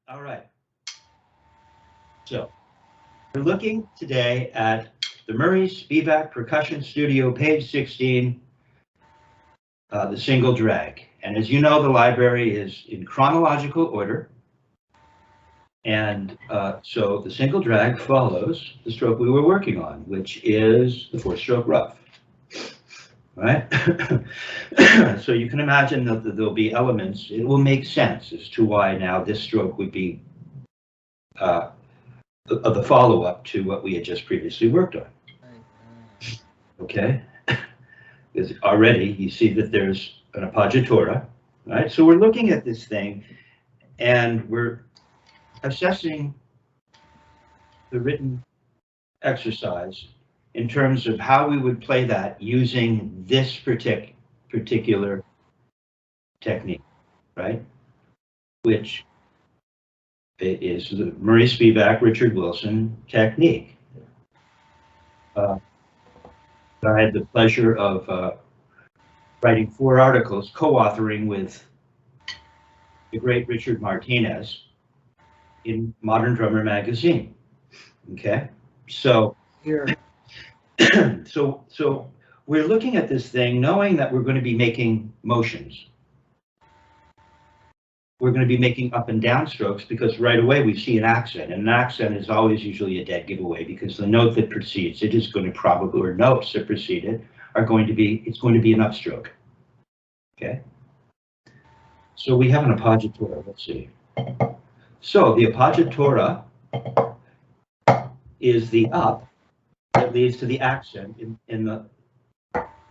All right. So we're looking today at the Murray Spivack Percussion Studio, page 16, the single drag. And as you know, the library is in chronological order. And so the single drag follows the stroke we were working on, which is the 4-stroke rough. Right? So you can imagine that there'll be elements. It will make sense as to why now this stroke would be the follow-up to what we had just previously worked on. Okay? Because already you see that there's an appoggiatura, right? So we're looking at this thing and we're assessing the written exercise in terms of how we would play that using this particular technique, right? Which is the Murray Spivack, Richard Wilson technique. I had the pleasure of writing 4 articles, co-authoring with the great Richard Martinez in Modern Drummer magazine. Okay, so here. So we're looking at this thing knowing that we're going to be making motions. We're going to be making up and down strokes because right away we see an accent, and an accent is always usually a dead giveaway because the note that precedes it is going to probably, or notes that precede it are going to be, it's going to be an upstroke. Okay. So we have an appoggiatura. Let's see. So the appoggiatura is the up that leads to the accent in the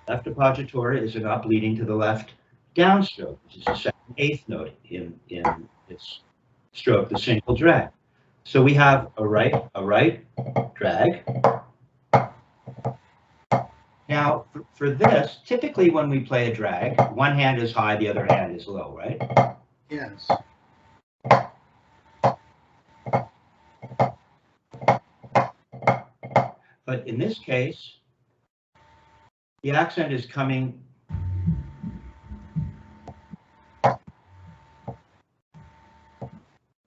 left appoggiatura is an up leading to the left downstroke, which is the 2nd/8th note in this stroke, the single drag. So we have a right drag. Now for this, typically when we play a drag, one hand is high, the other hand is low, right? Yes. But in this case, the accent is coming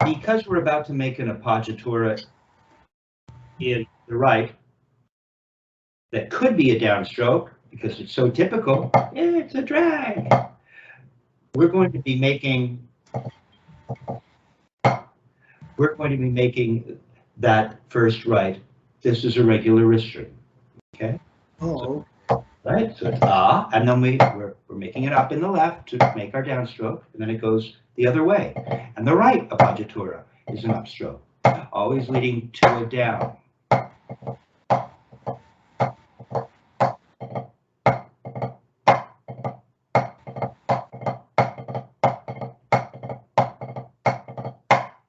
because we're about to make an appoggiatura in the right that could be a downstroke because it's so typical. It's a drag. We're going to be making that first right. This is a regular wrist string. Okay. Oh. Right, so it's ah, and then we're making it up in the left to make our downstroke, and then it goes the other way. And the right appoggiatura is an upstroke, always leading to a down.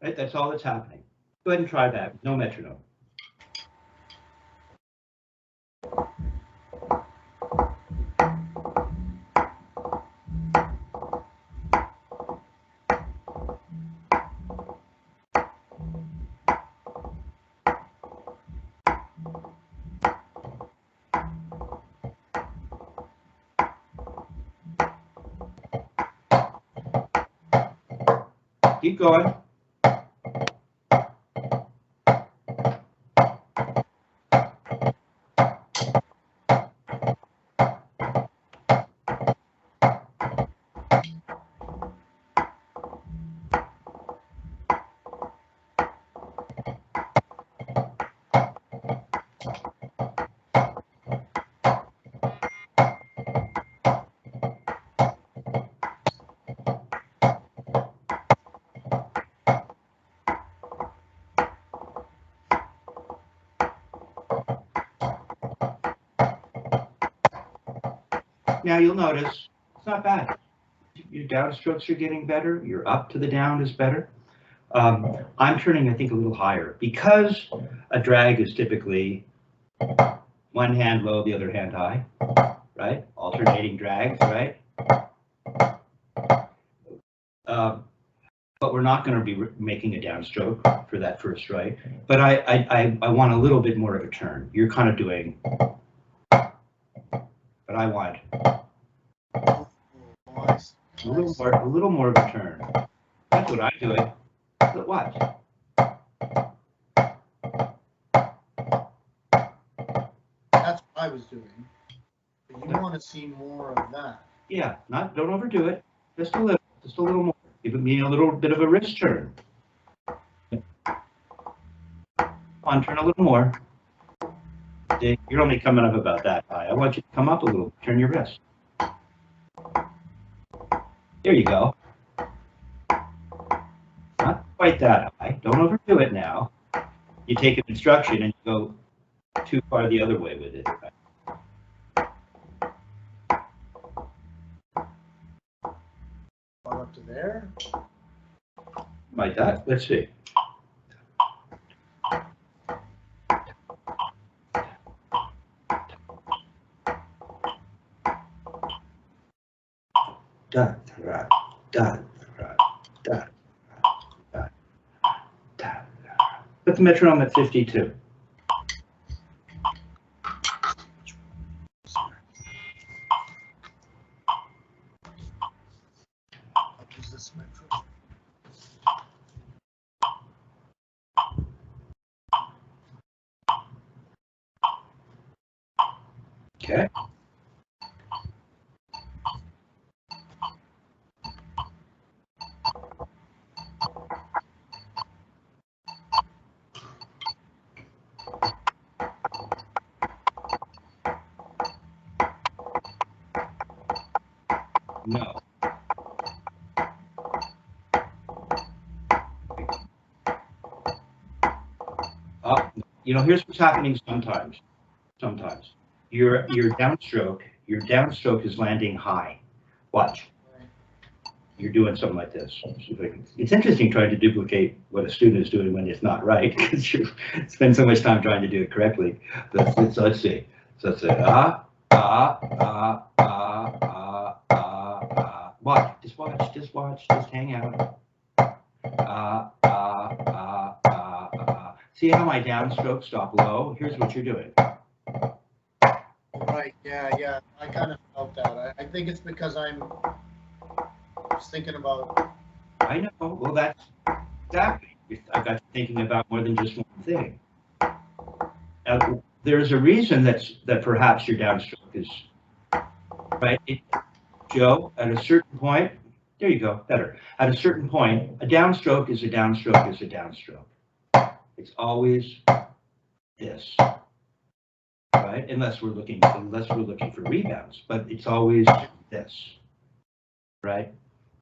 Right, that's all that's happening. Go ahead and try that, no metronome. Keep going. Now you'll notice it's not bad. Your downstrokes are getting better. Your up to the down is better. I'm turning, I think, a little higher because a drag is typically one hand low, the other hand high, right? Alternating drags, right? But we're not going to be making a downstroke for that first right. But I want a little bit more of a turn. You're kind of doing, but I want a little more of a turn. That's what I'm doing. A watch. That's what I was doing. But you want to see more of that. Yeah, don't overdo it. Just a little more. Give me a little bit of a wrist turn. Come on, turn a little more. See, you're only coming up about that high. I want you to come up a little. Turn your wrist. There you go. Not quite that high. Don't overdo it now. You take an instruction and you go too far the other way with it. Up to there. Like that. Let's see. Da, da, da, da, da, da, da. Put the metronome at 52. Okay. No. You know, here's what's happening sometimes. Sometimes your downstroke is landing high. Watch. You're doing something like this. It's interesting trying to duplicate what a student is doing when it's not right, because you spend so much time trying to do it correctly. But let's see. So let's say watch. Just watch. Just hang out. See how my downstroke stop low? Here's what you're doing. Right. Yeah. I kind of felt that. I think it's because I'm just thinking about. I know. Well, that's exactly. I got you thinking about more than just one thing. There's a reason that perhaps your downstroke is right. Joe, at a certain point, there you go. Better. At a certain point, a downstroke is a downstroke is a downstroke. It's always this, right? Unless we're looking for rebounds, but it's always this, right?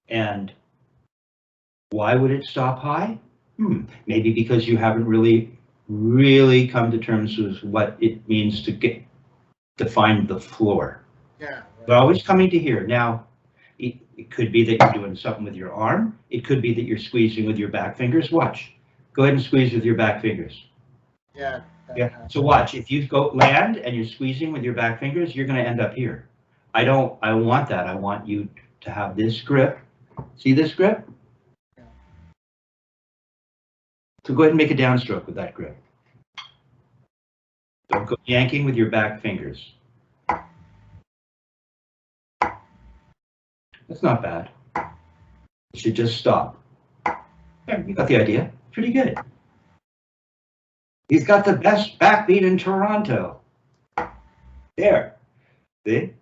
And why would it stop high? Maybe because you haven't really come to terms with what it means to find the floor. Yeah. Right. But always coming to here. Now, it could be that you're doing something with your arm. It could be that you're squeezing with your back fingers. Watch. Go ahead and squeeze with your back fingers. Yeah. Yeah. So watch, if you go land and you're squeezing with your back fingers, you're going to end up here. I want that. I want you to have this grip. See this grip? Yeah. So go ahead and make a downstroke with that grip. Don't go yanking with your back fingers. That's not bad. It should just stop. Yeah, you got the idea. Pretty good. He's got the best backbeat in Toronto. There. See?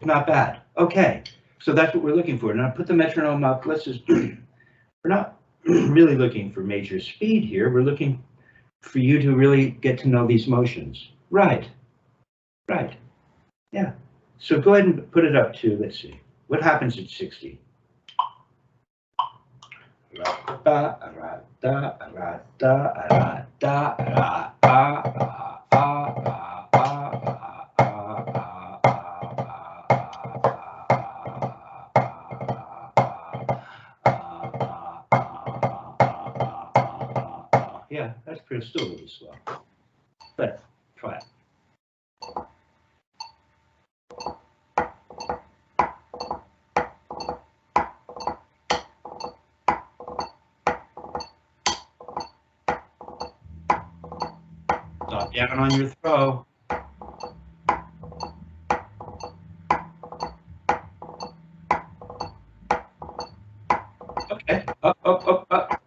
Not bad. Okay. So that's what we're looking for. Now put the metronome up. Let's just, we're not really looking for major speed here. We're looking for you to really get to know these motions. Right. Right. Yeah. So go ahead and put it up to, let's see. What happens at 60? Yeah, that's pretty still a little slow. But try it. Stop down on your throw. Okay, up.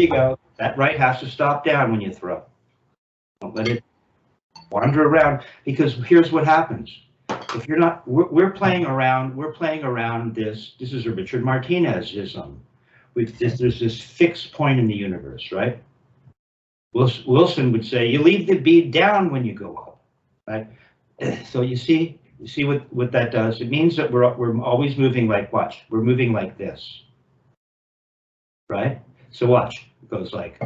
you go. That right has to stop down when you throw. Don't let it wander around, because here's what happens. If you're not, we're playing around this. This is a Richard Martinezism. There's this fixed point in the universe, right? Wilson would say, you leave the bead down when you go up, right? So you see what that does? It means that we're always moving like, watch, we're moving like this, right? So watch, it goes like,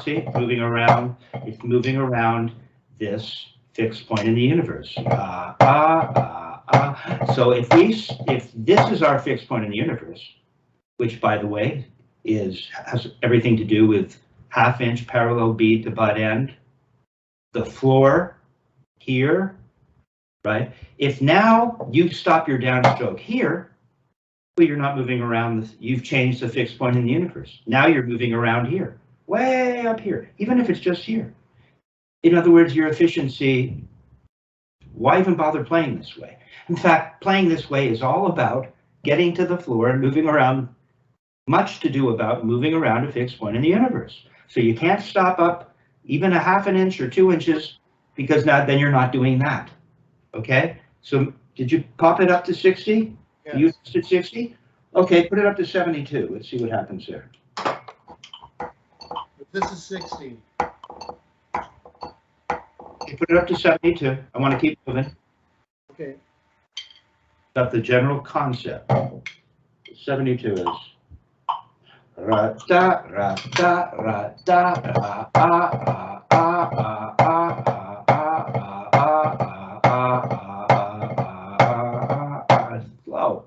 see, moving around, it's moving around this fixed point in the universe. So if this is our fixed point in the universe, which by the way has everything to do with half-inch parallel bead to butt end, the floor here, right? If now you stop your downstroke here, well, you're not moving around. You've changed the fixed point in the universe. Now you're moving around here, way up here, even if it's just here. In other words, your efficiency, why even bother playing this way? In fact, playing this way is all about getting to the floor and moving around, much to do about moving around a fixed point in the universe. So you can't stop up even a half an inch or 2 inches, because now then you're not doing that. Okay? So did you pop it up to 60? Yes. You used it 60? Okay, put it up to 72. Let's see what happens there. This is 60. Okay, put it up to 72. I want to keep moving. Okay. That's the general concept. 72 is ra da ra da ra da ra slow.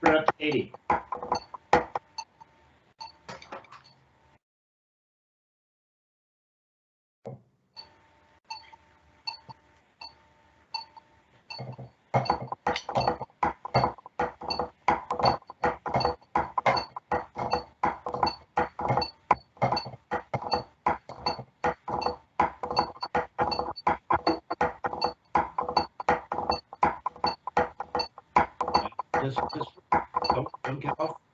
Put it up to 80.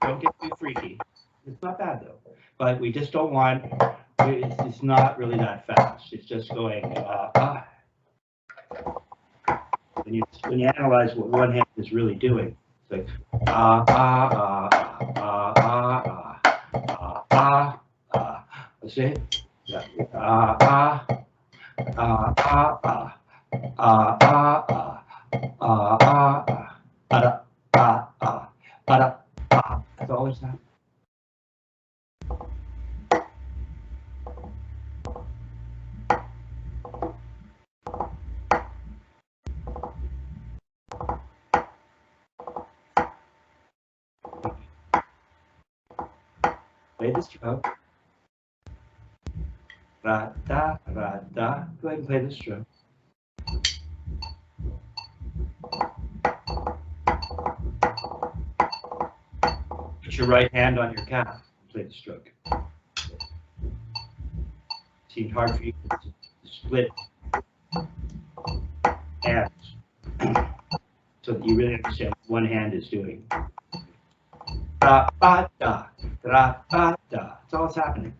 Don't get too freaky. It's not bad though, but we just don't want. It's not really that fast. It's just going. When you analyze what one hand is really doing, it's like see? Yeah. That's always that. Play the stroke. Ra da ra da. Go ahead and play the stroke. Put your right hand on your calf. Play the stroke. Seemed hard for you to split hands so that you really understand what one hand is doing. Ra ba da, ra ba da. That's all that's happening.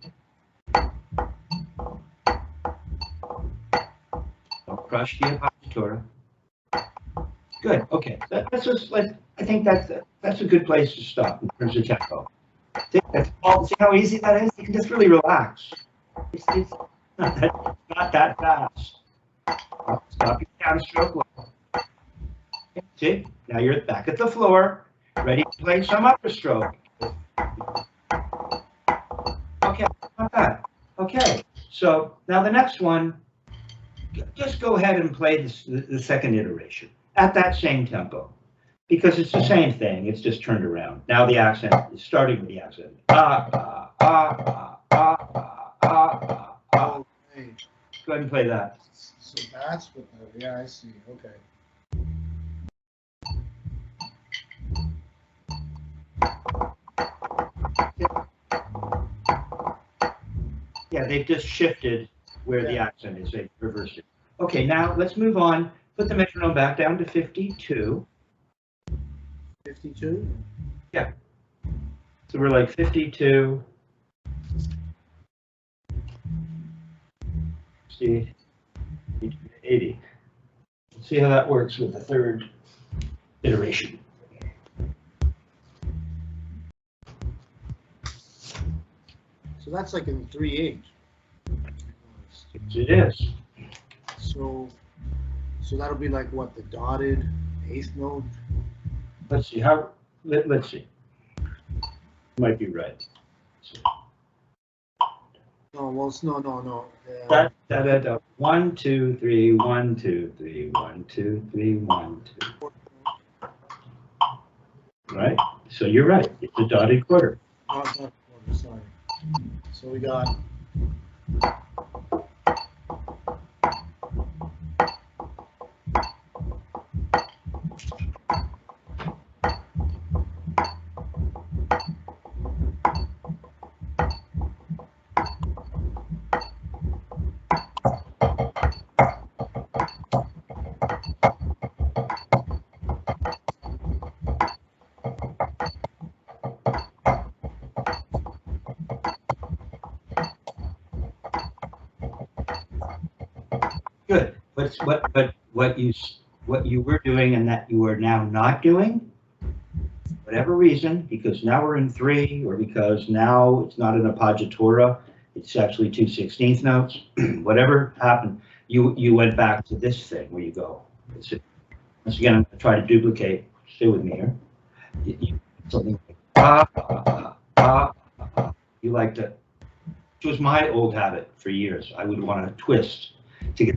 Don't crush the appoggiatura. Good. Okay. That's just like, I think that's a good place to stop in terms of tempo. See how easy that is? You can just really relax. It's not that fast. Stop your downstroke. See? Now you're back at the floor, ready to play some upper stroke. Okay, not bad. Okay, so now the next one, just go ahead and play the second iteration at that same tempo, because it's the same thing, it's just turned around. Now the accent is starting with the accent. Okay. Go ahead and play that. So that's what the, yeah, I see, okay. they've just shifted where the accent is. They've reversed it. Okay, now let's move on. Put the metronome back down to 52. 52? Yeah. So we're like 52. See, 80. Let's see how that works with the third iteration. So that's like in 3/8. It is. So that'll be like what, the dotted eighth note? Let's see how. Let's see. Might be right. No, well, it's no. Da, da, da, da. 1, 2, 3, 1, 2, 3, 1, 2, 3, 1, 2. Right? So you're right. It's a dotted quarter. Oh, it's not a quarter, sorry. So we got. Good. What you were doing and that you are now not doing, whatever reason, because now we're in 3, or because now it's not an appoggiatura, it's actually 2/16 notes. Whatever happened, you went back to this thing where you go. Once again, I'm going to try to duplicate. Stay with me here. Something like you like to. Which was my old habit for years. I would want to twist to get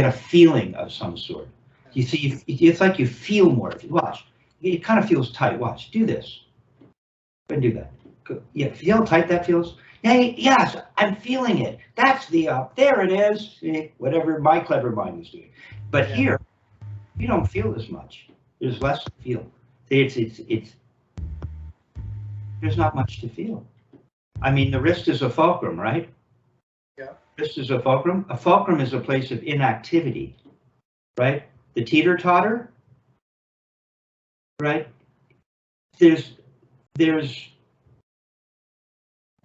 a feeling of some sort. You see, it's like you feel more. If you watch, it kind of feels tight. Watch, do this. Go ahead and do that. Yeah, feel how tight that feels? Hey, yes, I'm feeling it. That's the up. There it is. See, whatever my clever mind was doing. But here, you don't feel as much. There's less to feel. It's there's not much to feel. I mean, the wrist is a fulcrum, right? Yeah. Wrist is a fulcrum. A fulcrum is a place of inactivity, right? The teeter-totter, right? There's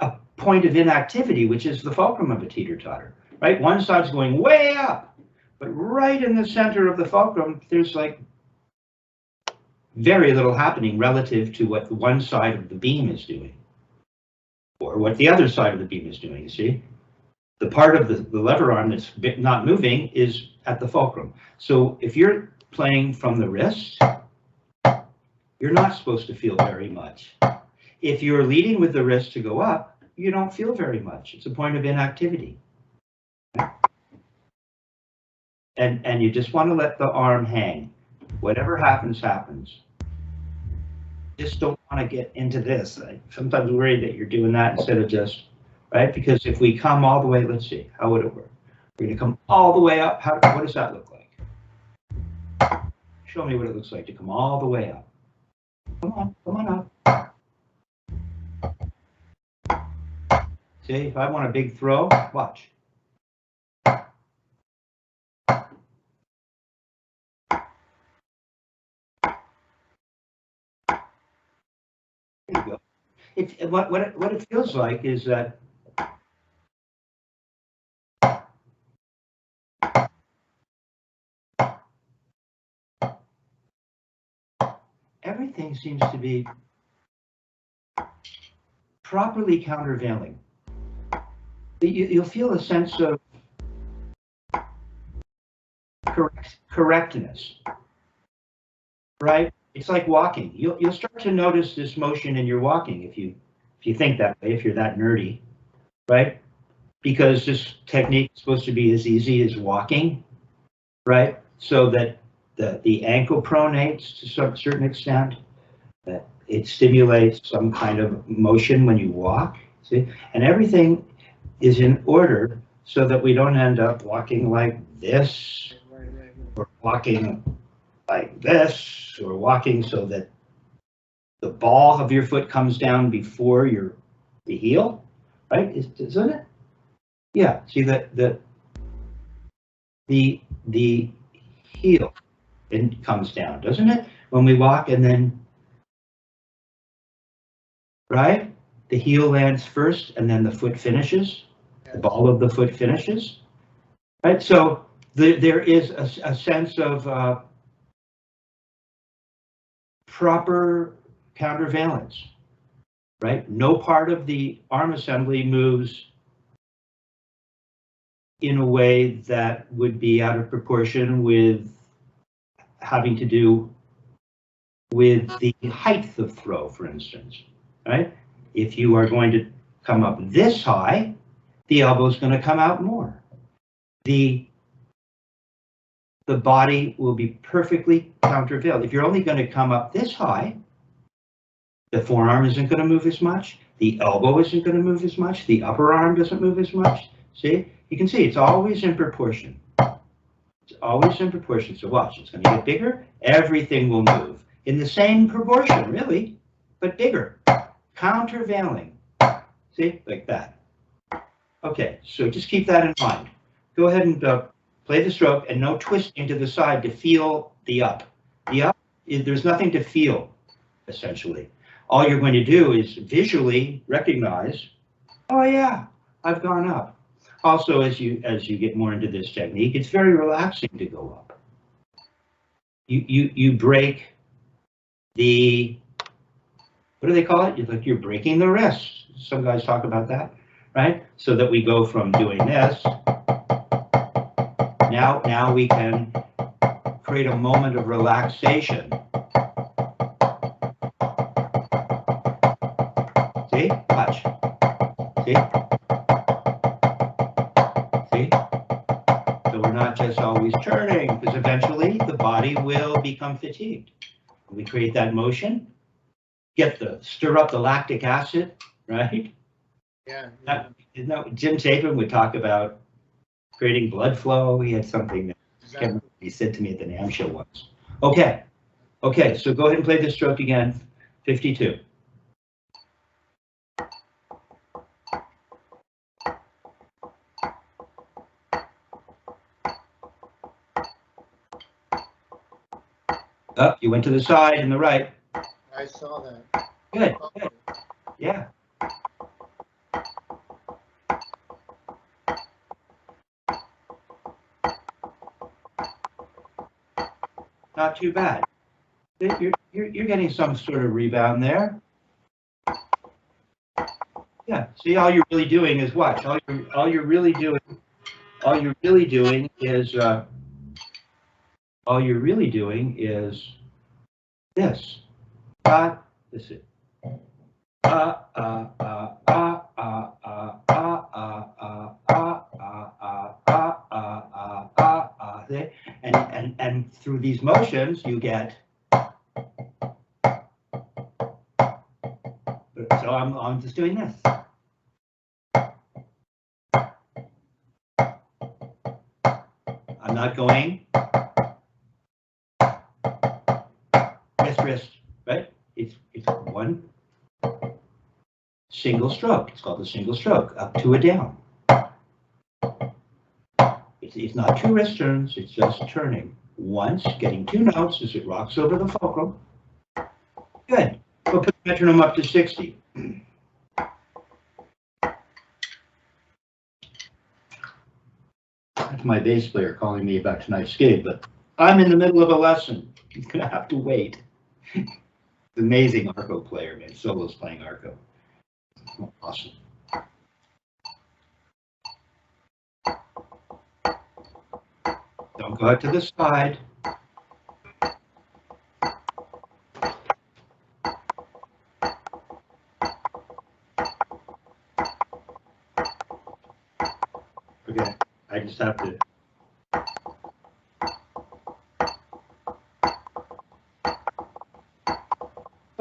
a point of inactivity, which is the fulcrum of a teeter-totter, right? One side's going way up, but right in the center of the fulcrum, there's like very little happening relative to what the one side of the beam is doing, or what the other side of the beam is doing, you see? The part of the lever arm that's not moving is at the fulcrum. So if you're playing from the wrist, you're not supposed to feel very much. If you're leading with the wrist to go up, you don't feel very much. It's a point of inactivity. And you just want to let the arm hang. Whatever happens, happens. Just don't want to get into this. I sometimes worry that you're doing that instead of just, right? Because if we come all the way, let's see, how would it work? We're going to come all the way up. What does that look like? Show me what it looks like to come all the way up. Come on up. See, if I want a big throw, watch. There you go. What it feels like is that everything seems to be properly countervailing. You'll feel a sense of correctness, right? It's like walking. You'll start to notice this motion in your walking if you think that way, if you're that nerdy, right? Because this technique is supposed to be as easy as walking, right? So that the ankle pronates to some certain extent, that it stimulates some kind of motion when you walk, see? And everything is in order so that we don't end up walking like this, or walking like this, or walking so that the ball of your foot comes down before the heel, right? Isn't it? Yeah, see the heel, it comes down, doesn't it? When we walk, and then, right? The heel lands first, and then the foot finishes. The ball of the foot finishes, right? So there is a sense of proper countervalence, right? No part of the arm assembly moves in a way that would be out of proportion with having to do with the height of throw, for instance, right? If you are going to come up this high, the elbow is going to come out more. The body will be perfectly countervailed. If you're only going to come up this high, the forearm isn't going to move as much, the elbow isn't going to move as much, the upper arm doesn't move as much. See, you can see it's always in proportion. It's always in proportion. So watch, it's going to get bigger, everything will move in the same proportion, really, but bigger, countervailing. See, like that. Okay, so just keep that in mind. Go ahead and play the stroke, and no twisting to the side to feel the up. The up, there's nothing to feel, essentially. All you're going to do is visually recognize, oh yeah, I've gone up. Also, as you get more into this technique, it's very relaxing to go up. You break the, what do they call it? You're breaking the wrist. Some guys talk about that, right? So that we go from doing this. Now we can create a moment of relaxation. See? Watch. See? See? So we're not just always turning, because eventually the body will become fatigued. We create that motion, stir up the lactic acid, right? Yeah. Jim Chapin would talk about creating blood flow. He had something that he said to me at the NAMM show once. Okay, so go ahead and play this stroke again, 52. Up, you went to the side and the right. I saw that. Good. Yeah. Not too bad. You're getting some sort of rebound there. Yeah. See, all you're really doing is watch. All you're really doing is this. This is. And through these motions you get. So I'm just doing this. I'm not going wrist, right? It's one single stroke. It's called a single stroke, up to a down. It's not two wrist turns, it's just turning once, getting two notes as it rocks over the fulcrum. Good. We'll put the metronome up to 60. That's my bass player calling me about tonight's gig, but I'm in the middle of a lesson. He's going to have to wait. Amazing arco player, man. Solo's playing arco. Awesome. Don't go out to the side. Okay, I just have to.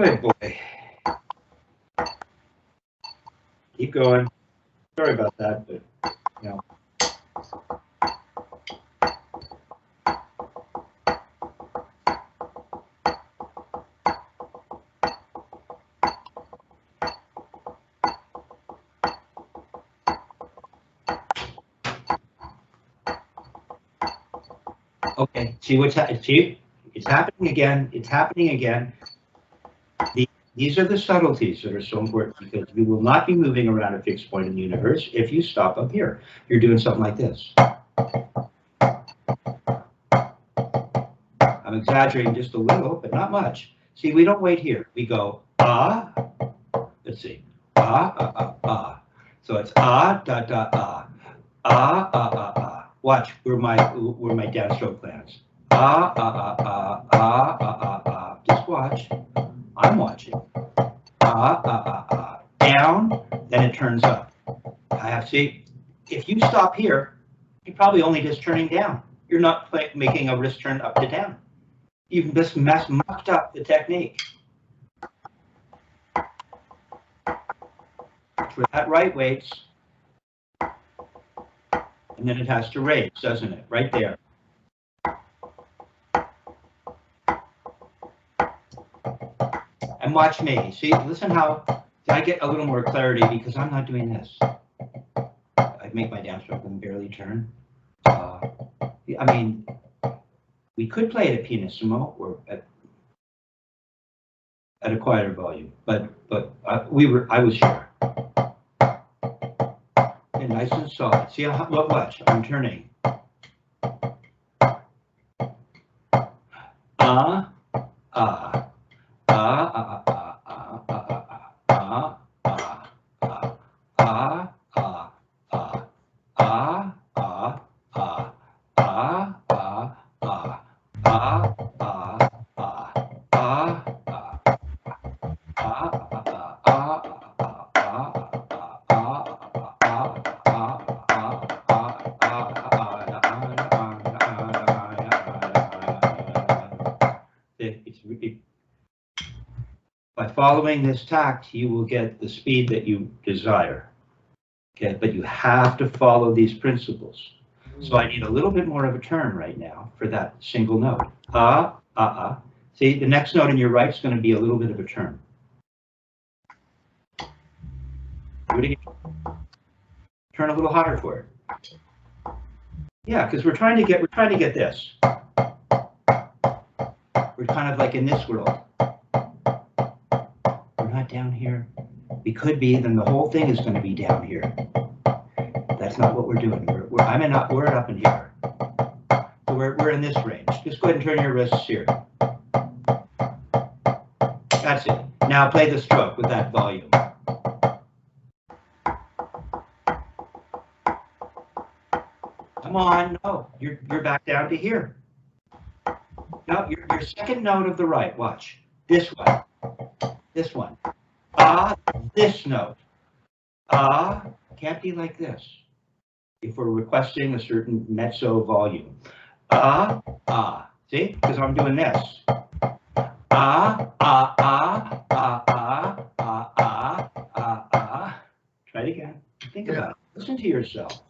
Oh boy. Keep going. Sorry about that, but you know. Okay, see what's happening? See, it's happening again. It's happening again. These are the subtleties that are so important because you will not be moving around a fixed point in the universe if you stop up here. You're doing something like this. I'm exaggerating just a little, but not much. See, we don't wait here. We go, ah. Let's see. Ah, ah, ah, ah. So it's ah, da, da, ah. Ah, ah, ah, ah. Watch where my downstroke lands. Ah, ah, ah, ah, ah, ah, ah, ah. Just watch. I'm watching. Ah, ah, ah, ah. Down, then it turns up. I have to see. If you stop here, you're probably only just turning down. You're not making a wrist turn up to down. You've just mucked up the technique. Where that right waits, and then it has to raise, doesn't it? Right there. And watch me. See, listen how I get a little more clarity because I'm not doing this. I make my downstroke and barely turn. I mean, we could play it at pianissimo or at a quieter volume, but I was here. Okay, nice and solid. See how watch. I'm turning. By following this tact, you will get the speed that you desire. Okay, but you have to follow these principles. So I need a little bit more of a turn right now for that single note. Ah, ah, ah. See, the next note in your right is going to be a little bit of a turn. Do it again. Turn a little harder for it. Yeah, because we're trying to get this. We're kind of like in this world. We're not down here. We could be, then the whole thing is going to be down here. That's not what we're doing. We're up in here. So we're in this range. Just go ahead and turn your wrists here. That's it. Now play the stroke with that volume. Come on, no, you're back down to here. No, your second note of the right, watch. This one. This one. Ah, this note. Ah, can't be like this. If we're requesting a certain mezzo volume. Ah, ah. See? Because I'm doing this. Ah, ah, ah, ah, ah, ah, ah, ah, ah. Try it again. Think about it. Listen to yourself.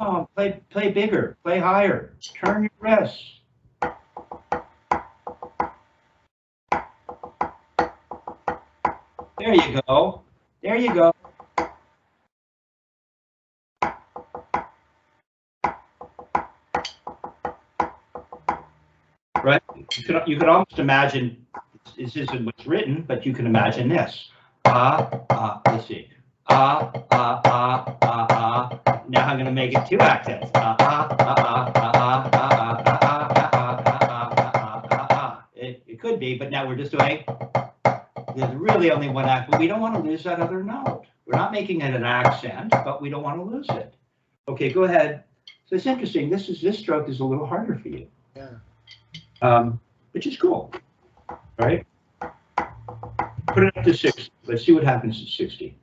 Oh, play bigger, play higher, turn your wrists. There you go. There you go. Right? You could almost imagine this isn't what's written, but you can imagine this. Let's see. Now I'm going to make it 2 accents. It could be, but now we're just doing. There's really only one act, but we don't want to lose that other note. We're not making it an accent, but we don't want to lose it. Okay, go ahead. So it's interesting. This stroke is a little harder for you. Yeah. Which is cool, right? Put it up to 60. Let's see what happens at 60.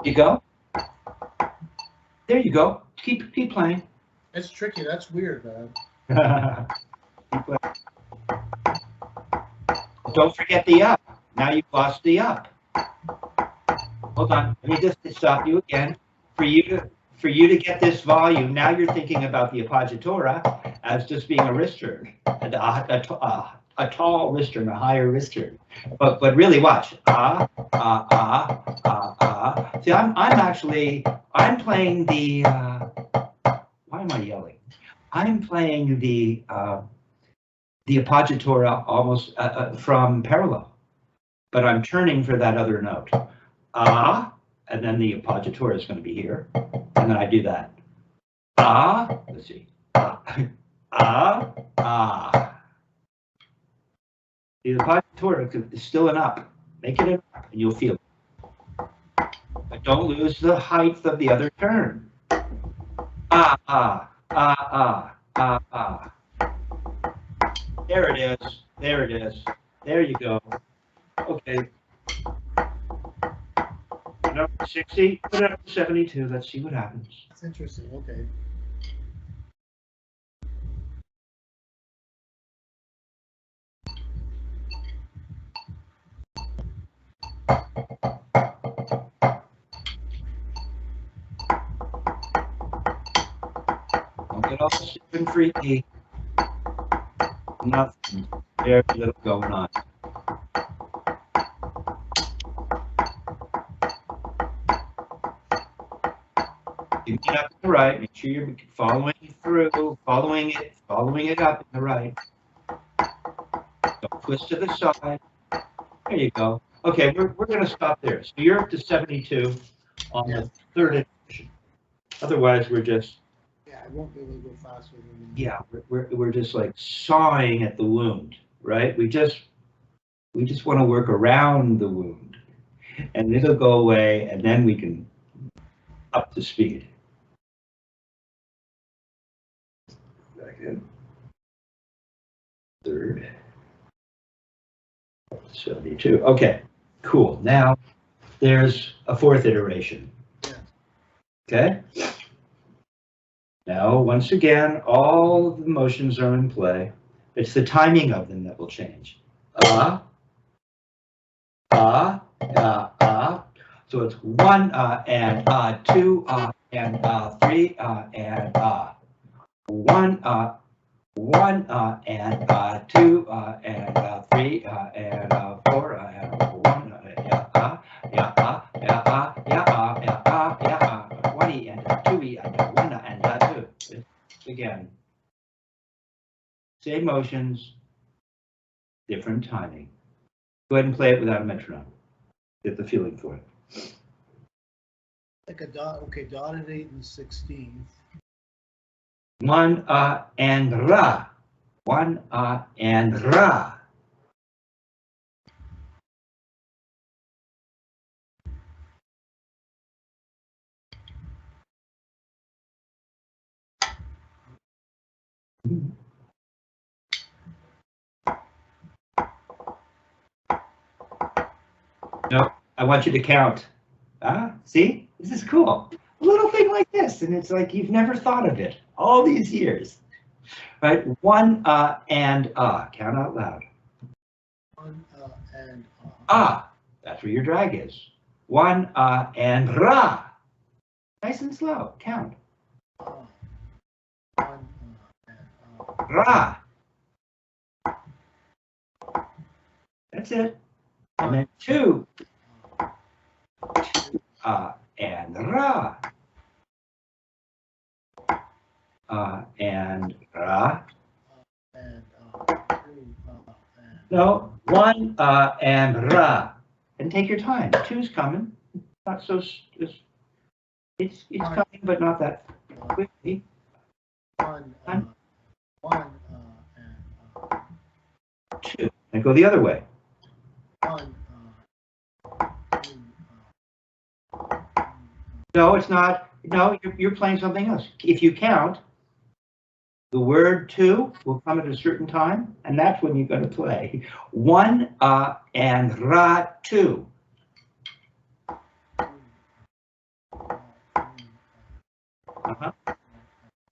You go. There you go. Keep playing. It's tricky. That's weird, man. Don't forget the up. Now you've lost the up. Hold on. Let me just stop you again. For you to get this volume, now you're thinking about the appoggiatura as just being a wrist turn. a tall wrister and a higher wrister. But really watch. See, I'm playing the, why am I yelling? I'm playing the appoggiatura almost from parallel, but I'm turning for that other note. And then the appoggiatura is going to be here, and then I do that. Let's see. See, the appoggiatura is still an up. Make it an up, and you'll feel it. But don't lose the height of the other turn. There it is. There it is. There you go. Okay. Put it up to 60. Put it up to 72. Let's see what happens. That's interesting. Okay. Don't get all stiff and freaky. Nothing. Very little going on. You get up to the right. Make sure you're following it through, following it up in the right. Don't twist to the side. There you go. Okay, we're going to stop there. So you're up to 72 on the third iteration. Otherwise, we're just. Yeah, I won't be able to go faster than. Yeah, we're just like sawing at the wound, right? We just want to work around the wound, and it'll go away, and then we can up to speed. Second, third, 72. Okay, cool. Now there's a fourth iteration. Okay. Now, once again, all the motions are in play. It's the timing of them that will change. So it's 1 and 2 and 3 and 1 and 2 and 3 and 4 and 1 1E and 2E and 1 and 2. Again, same motions, different timing. Go ahead and play it without a metronome. Get the feeling for it. Like a dot. Okay, dotted 8 and 16. 1 and ra. 1 and ra. No, I want you to count. See, this is cool. A little thing like this, and it's like you've never thought of it all these years. Right? 1 and count out loud. 1 and that's where your drag is. 1 and ra. Nice and slow. Count. 1 and Ra. That's it. And then 2 and ra. And ra. No, 1 and ra. And take your time. 2's coming. Not so. It's coming, but not that quickly. 1 and 2. And go the other way. 1 2 No, it's not. No, you're playing something else. If you count, the word 2 will come at a certain time, and that's when you're going to play. 1 and ra 2.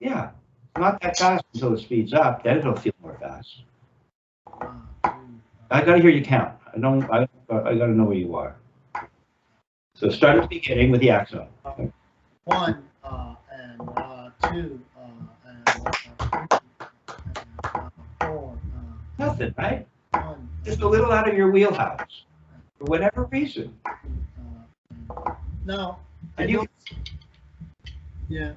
Yeah, not that fast until it speeds up. Then it'll feel more fast. I got to hear you count. I got to know where you are. So start at the beginning with the accent. 1 and 2 and 3 and 4. Nothing, right? just a little out of your wheelhouse for whatever reason. Now, And you, yeah.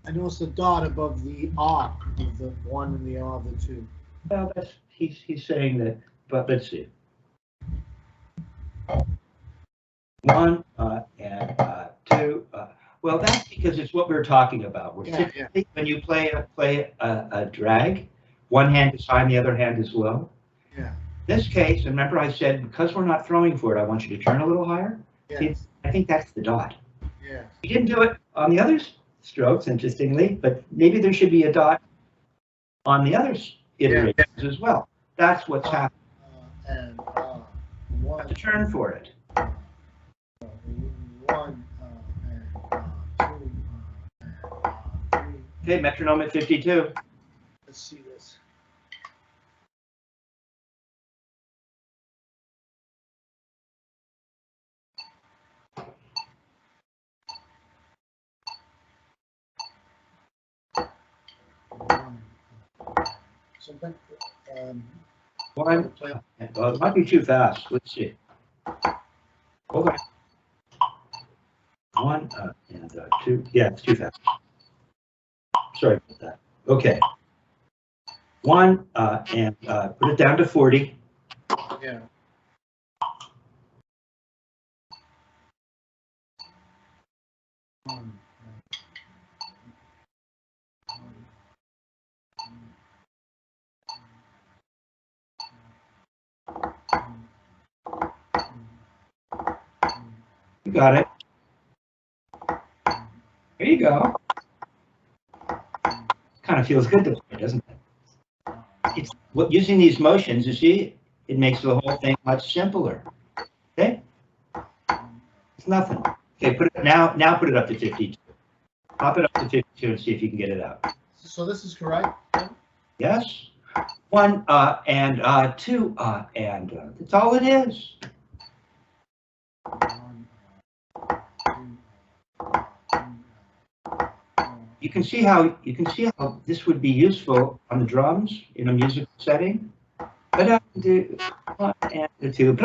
I noticed a dot above the ah of the 1 and the ah of the 2. well, that's he's saying that, but let's see. 1 and 2. Well, that's because it's what we're talking about. We're typically, when you play a drag, one hand is high and the other hand is low. Yeah. In this case, and remember I said, because we're not throwing for it, I want you to turn a little higher. Yes. I think that's the dot. Yes. You didn't do it on the other strokes, interestingly, but maybe there should be a dot on the other iterations as well. That's what's happening. And You have to turn for it. 1 and 2 and 3. Okay, metronome at 52. Let's see this. Something. One. Well, it might be too fast. Let's see. Hold on. 1 and 2. Yeah, it's too fast. Sorry about that. Okay. 1 and put it down to 40. Yeah. You got it. There you go. Kind of feels good to play, doesn't it? It's what using these motions, you see, it makes the whole thing much simpler. Okay? It's nothing. Okay, put it now put it up to 52. Pop it up to 52 and see if you can get it out. So this is correct? Yes. 1 and 2 and that's all it is. You can see how this would be useful on the drums in a musical setting. But do 1 and 2.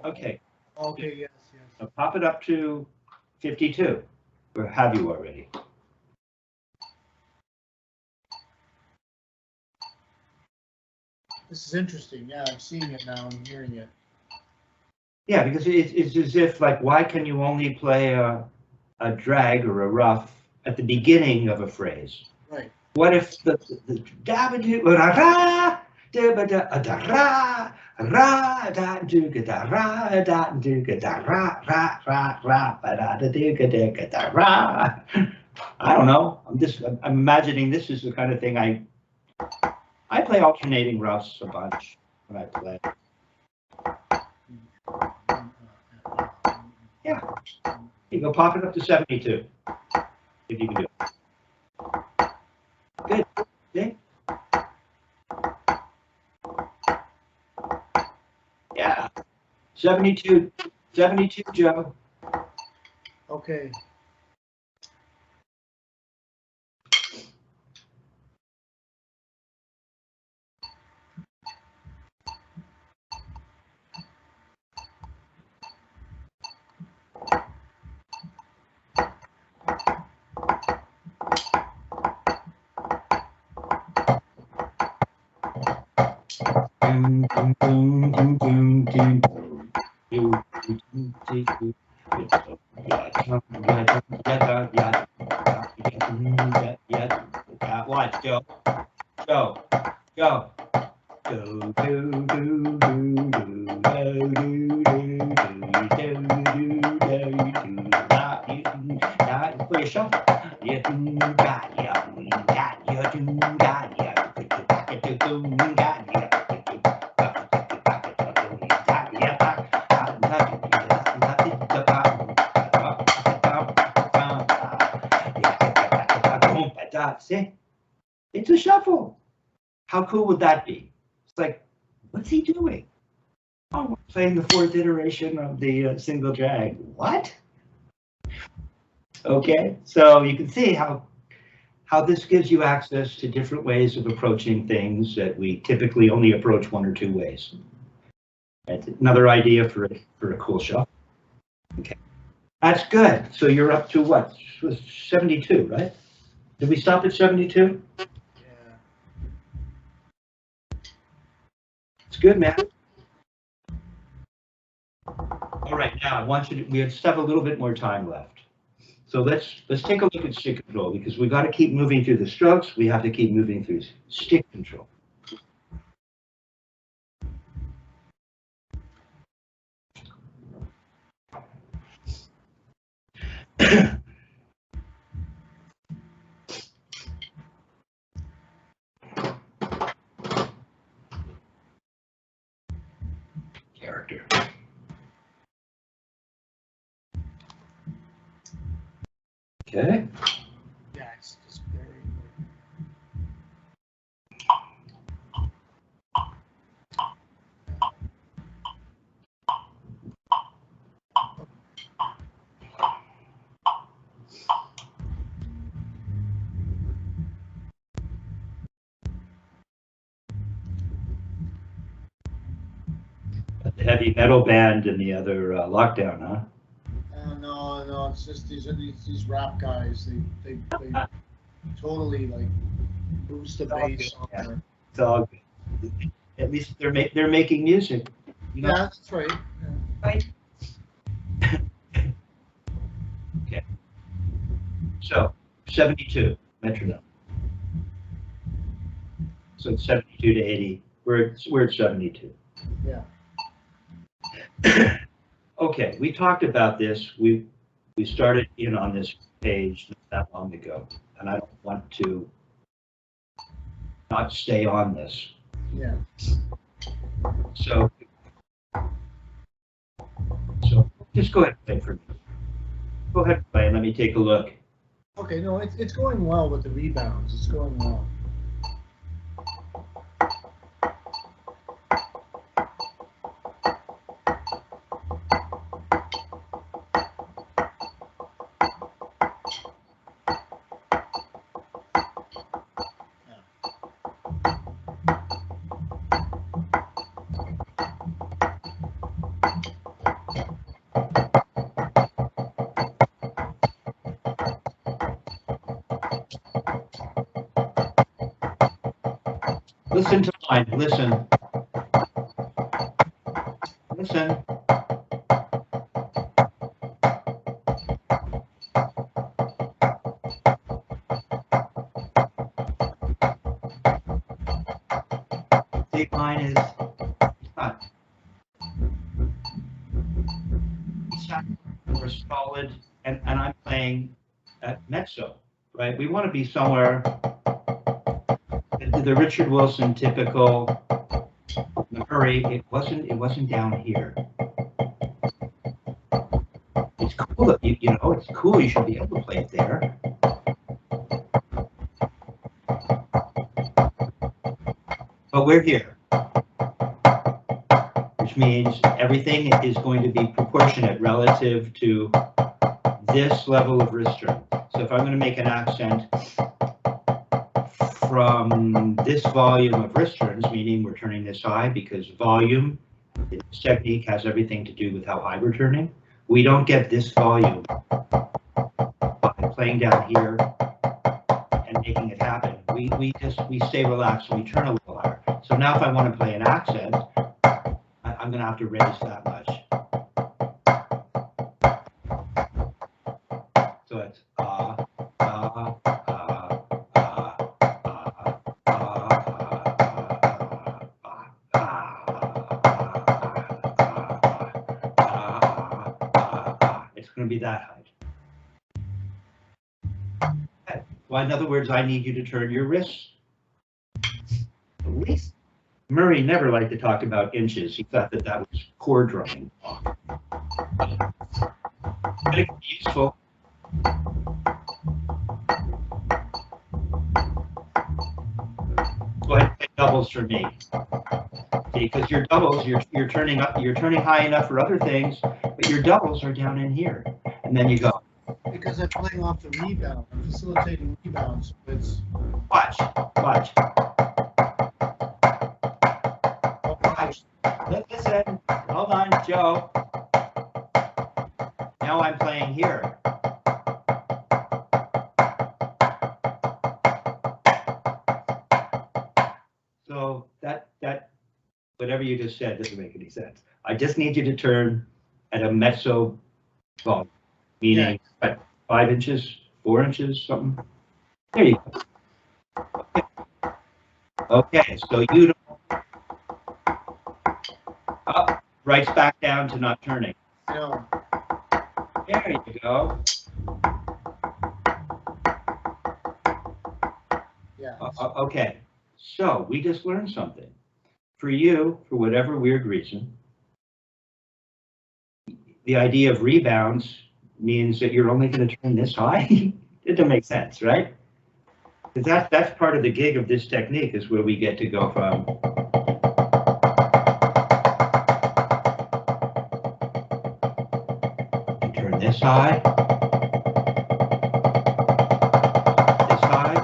Okay. Okay, yes. So pop it up to 52, or have you already? This is interesting. Yeah, I'm seeing it now. I'm hearing it. Yeah, because it's as if, like, why can you only play a drag or a rough at the beginning of a phrase? Right. What if the da-ba-do, ra-ra, da-ba-da-da-ra, ra-da-do-ga-da-ra, da-do-ga-da-ra, ra-ra-ra, ba-da-da-do-ga-da-ga-da-ra. I don't know. I'm imagining this is the kind of thing I play alternating roughs a bunch when I play. Yeah. You go pop it up to 72. If you can do it. Good. Okay. Yeah. 72, Joe. Okay. Watch, Joe. Play a shuffle. See? It's a shuffle. How cool would that be? It's like, what's he doing? Oh, we're playing the fourth iteration of the single drag. What? Okay, so you can see how this gives you access to different ways of approaching things that we typically only approach one or two ways. That's another idea for a cool shuffle. Okay, that's good. So you're up to what? 72, right? Did we stop at 72? Yeah. It's good, man. All right, now I want you to, we still have a little bit more time left. So let's take a look at stick control, because we got to keep moving through the strokes. We have to keep moving through stick control. Character. Okay. Yeah, it's just very important. The heavy metal band and the other lockdown, huh? No, it's just these rap guys. They totally like boost the bass on Yeah. there. It's all good. At least they're making music. You know? Yeah, that's right. Yeah. Right. Okay. So 72 metronome. So it's 72 to 80. We're at 72. Yeah. Okay, we talked about this. We started in on this page not that long ago, and I don't want to not stay on this. Yeah. So just go ahead and play for me. Go ahead and play and let me take a look. Okay, no, it's going well with the rebounds. It's going well. Listen to mine. Listen. Listen. See, mine is not. It's not more solid, and I'm playing at mezzo, right? We want to be somewhere. The Richard Wilson typical hurry. It wasn't down here. It's cool that you know it's cool. You should be able to play it there. But we're here, which means everything is going to be proportionate relative to this level of wrist strength. So if I'm going to make an accent from this volume of wrist turns, meaning we're turning this high, because volume in this technique has everything to do with how high we're turning. We don't get this volume by playing down here and making it happen. We stay relaxed and we turn a little higher. So now if I want to play an accent, I'm going to have to raise that much. So it's going to be that height. Okay. Well, in other words, I need you to turn your wrists. At least Murray never liked to talk about inches. He thought that that was chord drumming. But it can be useful. Go ahead and play doubles for me. See, because your doubles, you're turning up, you're turning high enough for other things, but your doubles are down in here. And then you go. Because I'm playing off the rebound. I'm facilitating rebounds. It's Watch. Watch. Listen. Hold on, Joe. Now I'm playing here. So that whatever you just said doesn't make any sense. I just need you to turn at a mezzo volume, meaning what, 5 inches, 4 inches, something. There you go. Okay, so you don't up, right back down to not turning. no. There you go. Yeah. Okay, so we just learned something. For you, for whatever weird reason, the idea of rebounds means that you're only going to turn this high. It doesn't make sense, right? Because that's part of the gig of this technique, is where we get to go from turn this high, this high.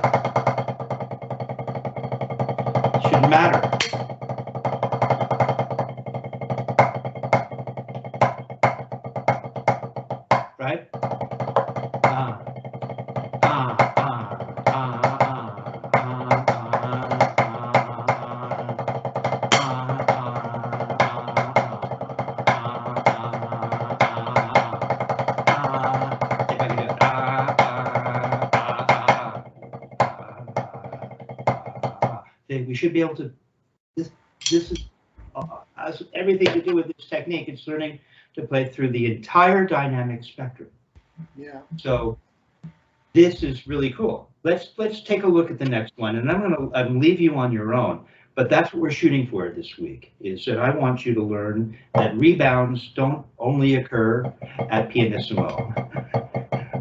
Shouldn't matter. Right? We should be able to, this is has everything to do with this technique. It's learning to play through the entire dynamic spectrum. Yeah. So this is really cool. Let's take a look at the next one, and I'm gonna leave you on your own. But that's what we're shooting for this week, is that I want you to learn that rebounds don't only occur at pianissimo.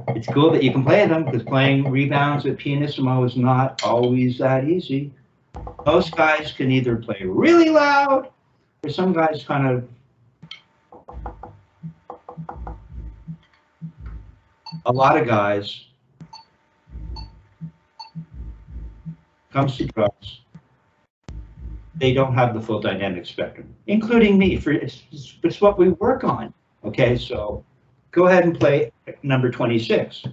It's cool that you can play them, because playing rebounds at pianissimo is not always that easy. Most guys can either play really loud, or some guys kind of, a lot of guys, comes to drums, they don't have the full dynamic spectrum, including me. It's what we work on. Okay, so go ahead and play number 26.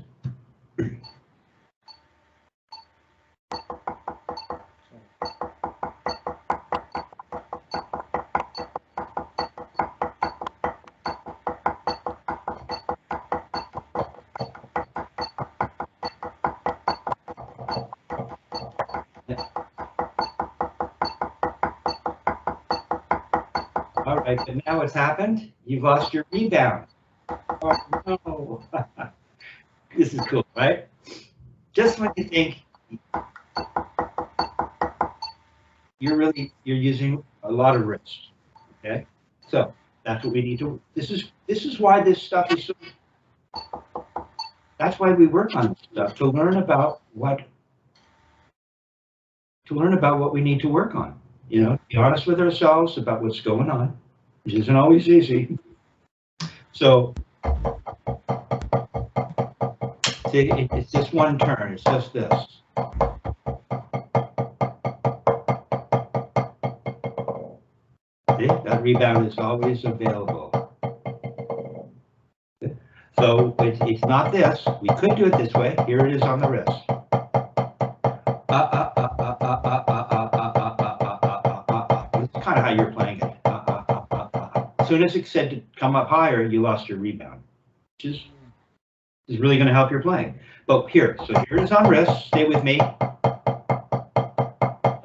All right, but now what's happened? You've lost your rebound. Oh no. This is cool, right? Just when you think you're using a lot of wrist. Okay? So that's what we need to, this is why this stuff is so, that's why we work on this stuff, to learn about what we need to work on. You know, be honest with ourselves about what's going on, which isn't always easy. So, see, it's just one turn, it's just this. See, that rebound is always available. So, it's not this. We could do it this way. Here it is on the wrist. It's kind of how you're playing it. As soon as it said to come up higher, you lost your rebound, which is really going to help your playing. But here, so here it is on wrist. Stay with me.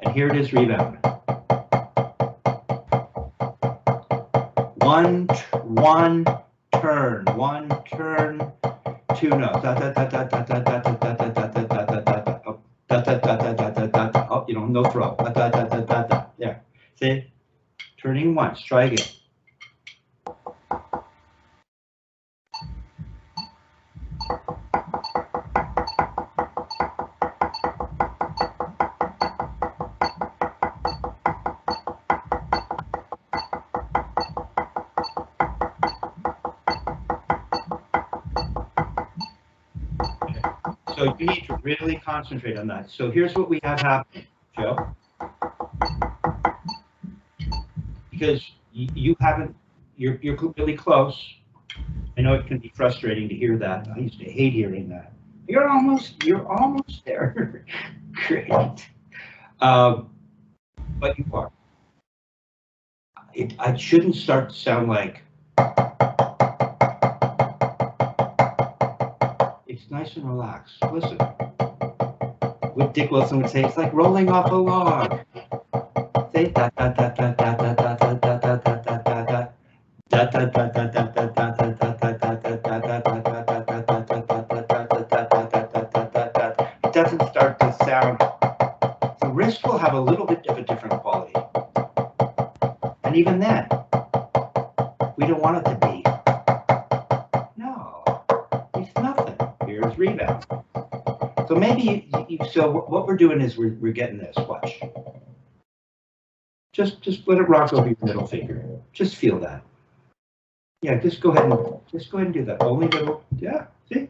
And here it is rebound. 1, 1, turn, one, turn, two notes. Da, da, da, da, da, da, da, da, da, da, da, da, da, da, da, da. Oh, da, da, da, da, da, da, da, da. Oh, you know, no throw. Da, da, da, da, da, da. There. See? Turning once. Try again. So you need to really concentrate on that. So here's what we have happening, Joe. Because you haven't, you're really close. I know it can be frustrating to hear that. I used to hate hearing that. You're almost there. Great. But you are. I shouldn't start to sound like, it's nice and relaxed. Listen, what Dick Wilson would say, it's like rolling off a log. Say da da da da da da da da da da da da da da da da da da da. It doesn't start to sound. The wrist will have a little bit of a different quality, and even then, we don't want it to be. No, it's nothing. Here's rebound. So maybe so what we're doing is we're getting this. Watch. Just let it rock over your middle finger. Just feel that. Yeah, just go ahead and do that. Only little. Yeah, see?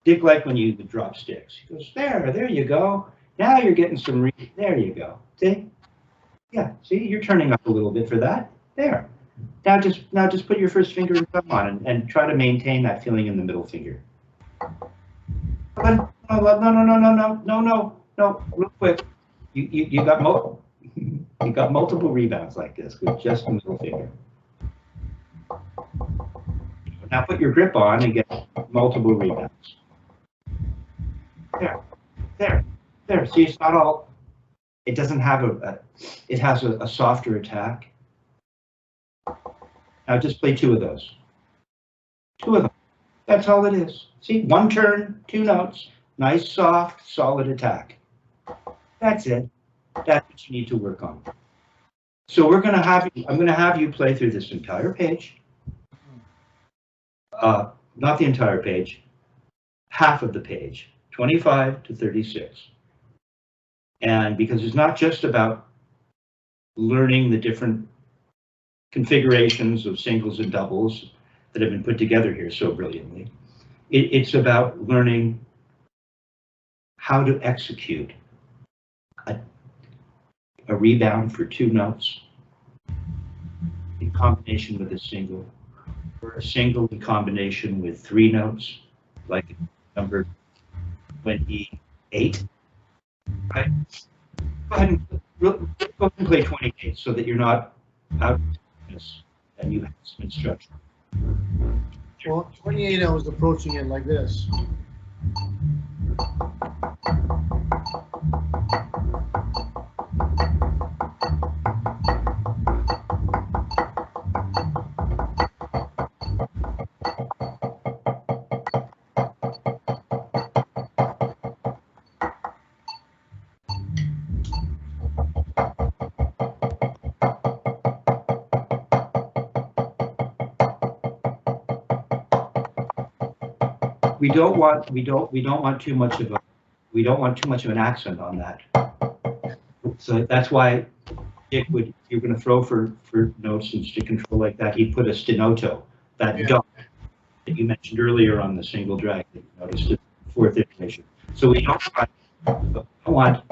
Dick like when you use the drop sticks. He goes, there you go. Now you're getting some there you go. See? Yeah, see, you're turning up a little bit for that. There. Now just put your first finger and thumb on and try to maintain that feeling in the middle finger. No, real quick. You got you got multiple rebounds like this with just the middle finger. Now put your grip on and get multiple rebounds. There. See, it's not all. It doesn't have it has a softer attack. Now just play two of those. Two of them. That's all it is. See, one turn, two notes, nice, soft, solid attack. That's it. That's what you need to work on. So I'm going to have you play through this entire page. Not the entire page, half of the page, 25 to 36. And because it's not just about learning the different configurations of singles and doubles that have been put together here so brilliantly, it's about learning how to execute a rebound for two notes in combination with a single, or a single in combination with three notes, like number 28. Right? Go ahead and play 28 so that you're not out of this and you have some instruction. Well, 28, I was approaching it like this. We don't want too much of an accent on that. So that's why Dick would, you're going to throw for notes and stick control like that. He'd put a stenoto, that dot that you mentioned earlier on the single drag that you noticed in the fourth iteration. So we don't want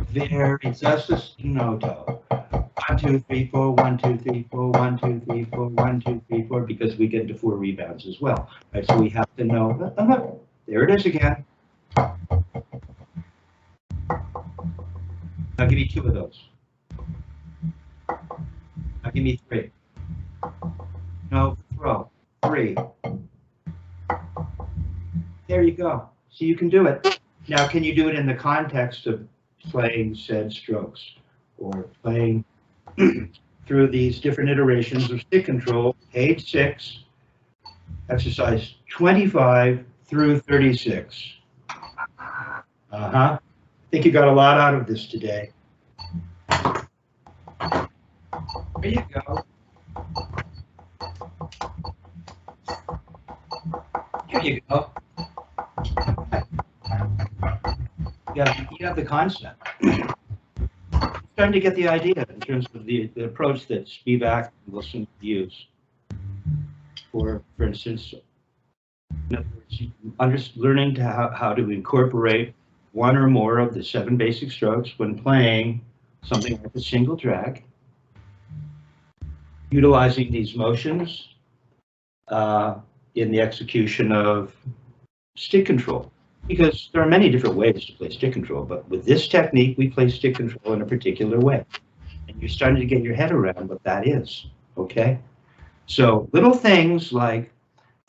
very just a stenoto. 1, 2, 3, 4, 1, 2, 3, 4, 1, 2, 3, 4, 1, 2, 3, 4, because we get into 4 rebounds as well. Right? So we have to know, there it is again. Now give me 2 of those. Now give me 3. No, throw. 3. There you go. So you can do it. Now, can you do it in the context of playing said strokes or playing through these different iterations of stick control, page 6, exercise 25 through 36? I think you got a lot out of this today. There you go. Here you go. You have the concept. Starting to get the idea in terms of the approach that Spivack and Wilson use. For instance, in other words, learning to how to incorporate one or more of the 7 basic strokes when playing something like a single drag, utilizing these motions in the execution of stick control. Because there are many different ways to play stick control, but with this technique, we play stick control in a particular way. And you're starting to get your head around what that is, okay? So little things like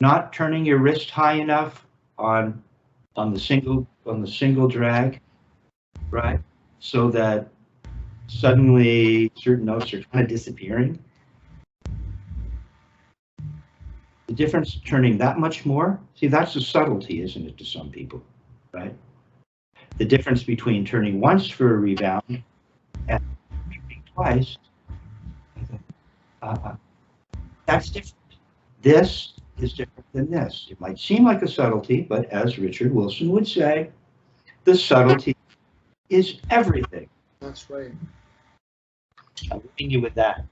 not turning your wrist high enough on the single drag, right? So that suddenly certain notes are kind of disappearing. The difference turning that much more, see, that's a subtlety, isn't it, to some people, right? The difference between turning once for a rebound and turning twice, that's different. This is different than this. It might seem like a subtlety, but as Richard Wilson would say, the subtlety is everything. That's right. I'm leaving you with that.